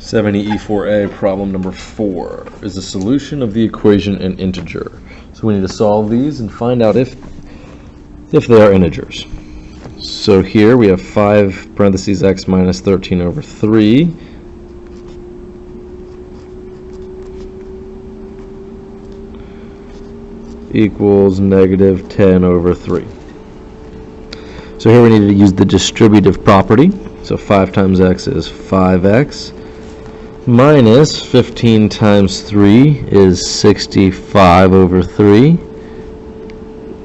7.EE.4a, problem number 4, is the solution of the equation an integer. So we need to solve these and find out if they are integers. So here we have 5 parentheses x minus 13 over 3 equals negative 10 over 3. So here we need to use the distributive property. So 5 times x is 5x. Minus 15 times 3 is 65 over 3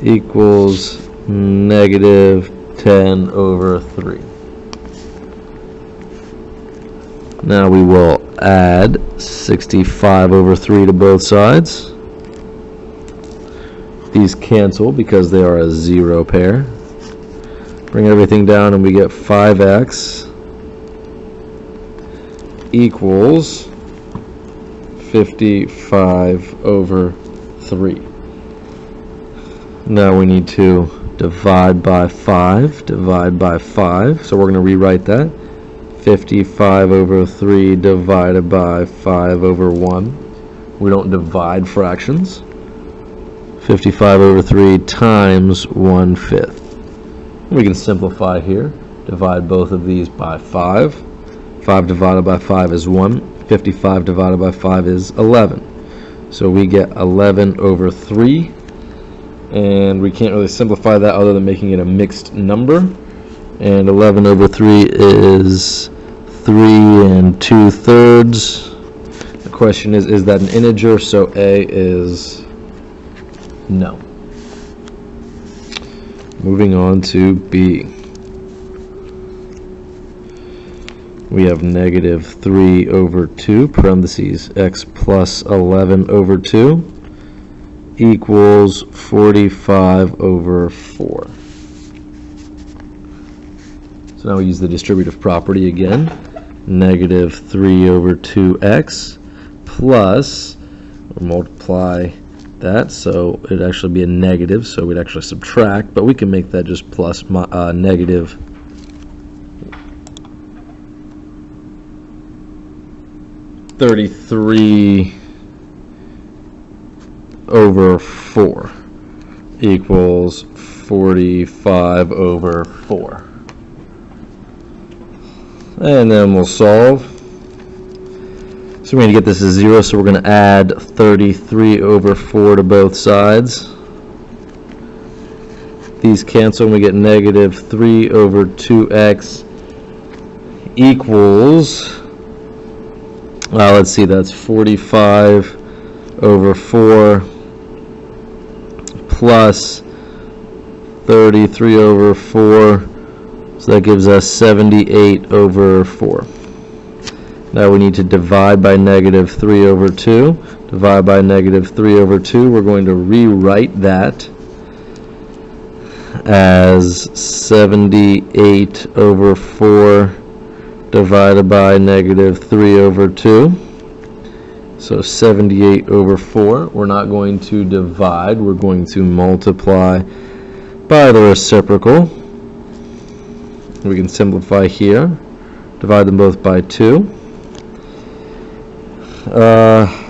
equals negative 10 over 3. Now we will add 65 over 3 to both sides. These cancel because they are a zero pair. Bring everything down and we get 5x equals 55 over 3. Now we need to divide by 5, so we're going to rewrite that. 55 over 3 divided by 5 over 1. We don't divide fractions. 55 over 3 times 1/5. We can simplify here. Divide both of these by 5. 5 divided by 5 is 1. 55 divided by 5 is 11. So we get 11 over 3. And we can't really simplify that other than making it a mixed number. And 11 over 3 is 3 2/3. The question is that an integer? So A is no. Moving on to B. We have negative 3 over 2, parentheses, x plus 11 over 2 equals 45 over 4. So now we use the distributive property again. Negative 3 over 2x plus, or multiply that, so it'd actually be a negative, so we'd actually subtract, but we can make that just plus negative 33 over 4 equals 45 over 4. And then we'll solve. So we're going to get this as 0, so we're going to add 33 over 4 to both sides. These cancel and we get negative 3 over 2x equals, let's see, that's 45 over 4 plus 33 over 4, so that gives us 78 over 4. Now we need to divide by negative 3 over 2. Divide by negative 3 over 2. We're going to rewrite that as 78 over 4 divided by negative 3 over 2. So 78 over 4. We're not going to divide. We're going to multiply by the reciprocal. We can simplify here. Divide them both by 2.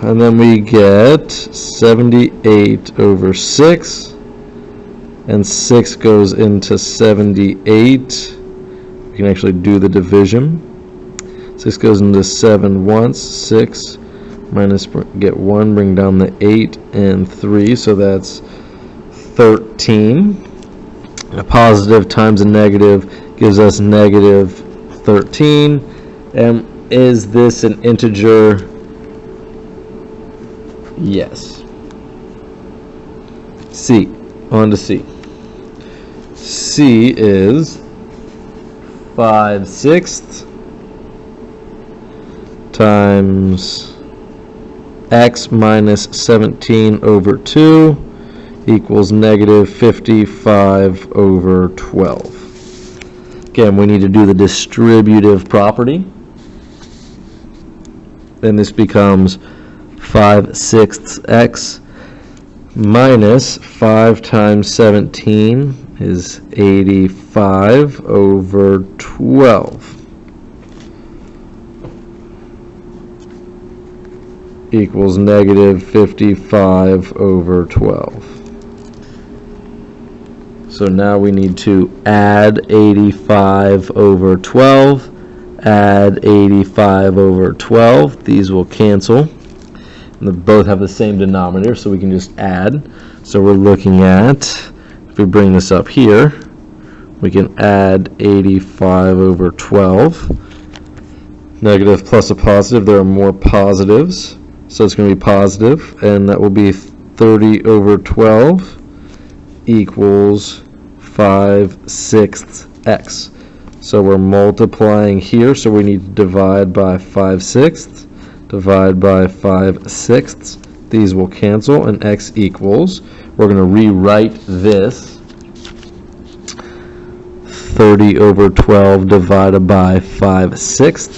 And then we get 78 over 6, and 6 goes into 78. We can actually do the division. 6 goes into 7 once. 6 minus, get 1, bring down the 8 and 3, so that's 13. A positive times a negative gives us negative 13. And is this an integer? Yes. C. On to C. C is 5/6 times x minus 17 over 2 equals negative 55 over 12. Again, we need to do the distributive property. Then this becomes 5/6 x minus 5 times 17 is 85 over 12. equals negative 55 over 12. So now we need to add 85 over 12, add 85 over 12. These will cancel. And they both have the same denominator, so we can just add. So we're looking at, if we bring this up here, we can add 85 over 12. Negative plus a positive, there are more positives. So it's going to be positive, and that will be 30 over 12 equals 5/6 x. So we're multiplying here, so we need to divide by 5/6, divide by 5/6. These will cancel, and x equals, we're going to rewrite this 30 over 12 divided by 5/6.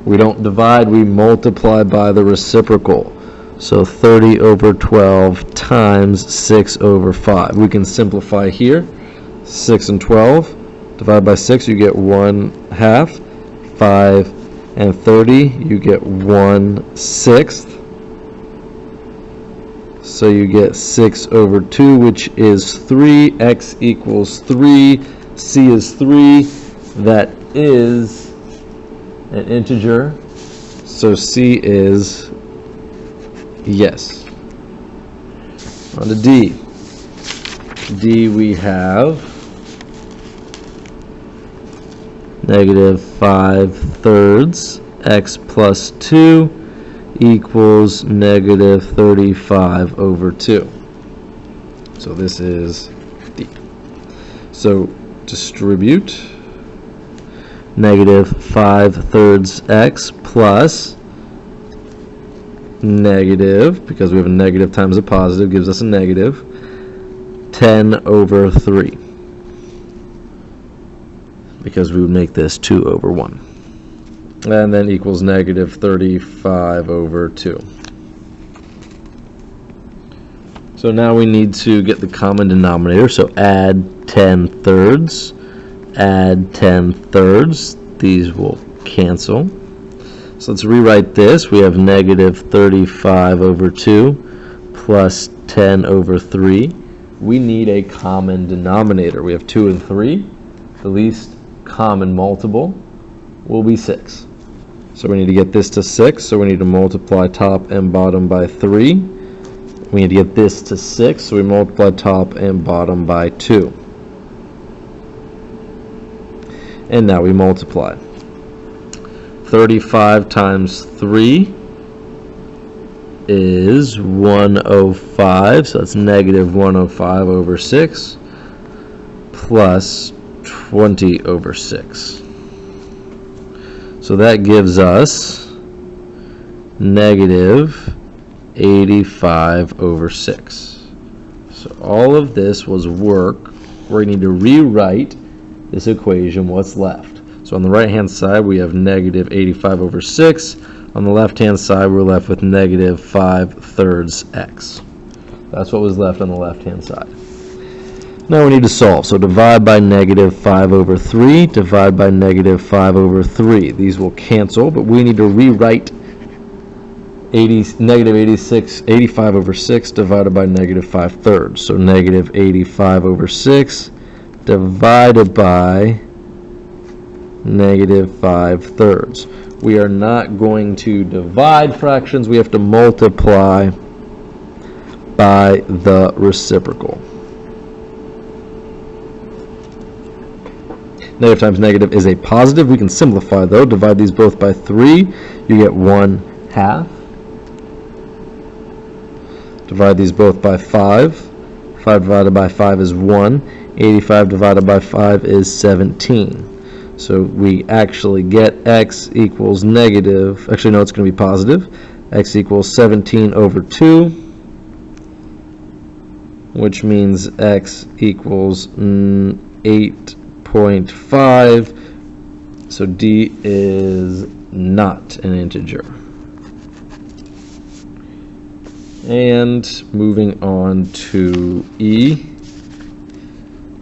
We don't divide, we multiply by the reciprocal. So 30 over 12 times 6 over 5. We can simplify here. 6 and 12. Divide by 6, you get 1/2. 5 and 30, you get 1/6. So you get 6 over 2, which is 3. X equals 3. C is 3. That is an integer. So C is yes. On to D. D we have negative 5/3 x plus 2 equals negative 35 over 2. So this is D. So distribute negative 5/3 x plus negative, because we have a negative times a positive gives us a negative, 10 over 3, because we would make this 2 over 1, and then equals negative 35 over 2. So now we need to get the common denominator, so add 10/3, add 10/3, these will cancel. So let's rewrite this. We have negative 35 over 2 plus 10 over 3. We need a common denominator. We have 2 and 3. The least common multiple will be 6. So we need to get this to 6. So we need to multiply top and bottom by 3. We need to get this to 6. So we multiply top and bottom by 2. And now we multiply. 35 times 3 is 105, so that's negative 105 over 6 plus 20 over 6. So that gives us negative 85 over 6. So all of this was work. We need to rewrite this equation, what's left. So on the right hand side we have negative 85 over 6. On the left hand side we're left with negative 5/3 x. That's what was left on the left hand side. Now we need to solve. So divide by negative 5 over 3, divide by negative 5 over 3. These will cancel, but we need to rewrite negative 85 over 6 divided by negative 5/3. So negative 85 over 6 divided by negative 5/3. We are not going to divide fractions, we have to multiply by the reciprocal. Negative times negative is a positive. We can simplify though. Divide these both by 3, you get 1/2. Divide these both by 5. 5 divided by 5 is 1. 85 divided by 5 is 17. So we actually get x equals negative, actually no, it's going to be positive. X equals 17 over 2, which means x equals 8.5. So D is not an integer. And moving on to E.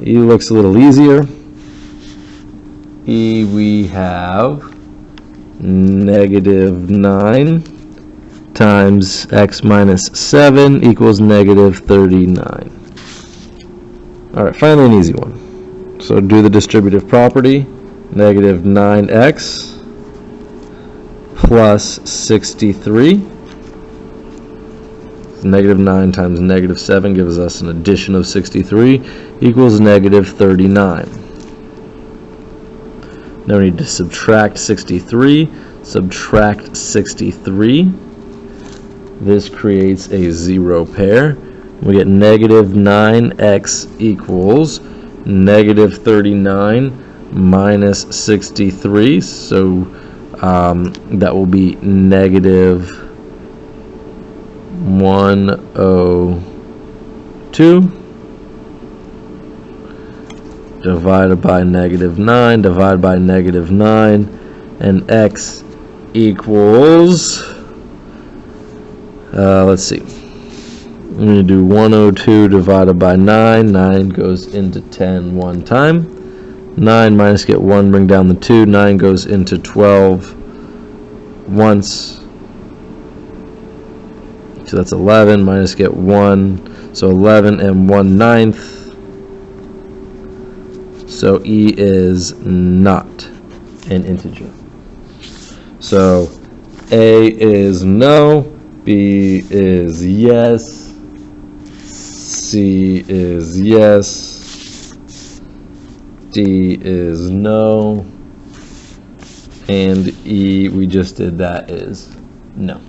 E looks a little easier. E we have negative 9 times x minus 7 equals negative 39. All right, finally an easy one. So do the distributive property. Negative 9x plus 63. Negative 9 times negative 7 gives us an addition of 63 equals negative 39. Now we need to subtract 63. Subtract 63. This creates a zero pair. We get negative 9x equals negative 39 minus 63. So that will be negative 102 divided by negative 9, divided by negative 9, and x equals, let's see, I'm going to do 102 divided by 9. 9 goes into 10 one time. 9 minus get 1, bring down the 2. 9 goes into 12 once. So that's 11 minus get 1. So 11 and 1/9. So E is not an integer. So A is no, B is yes, C is yes, D is no, and E, we just did that, is no.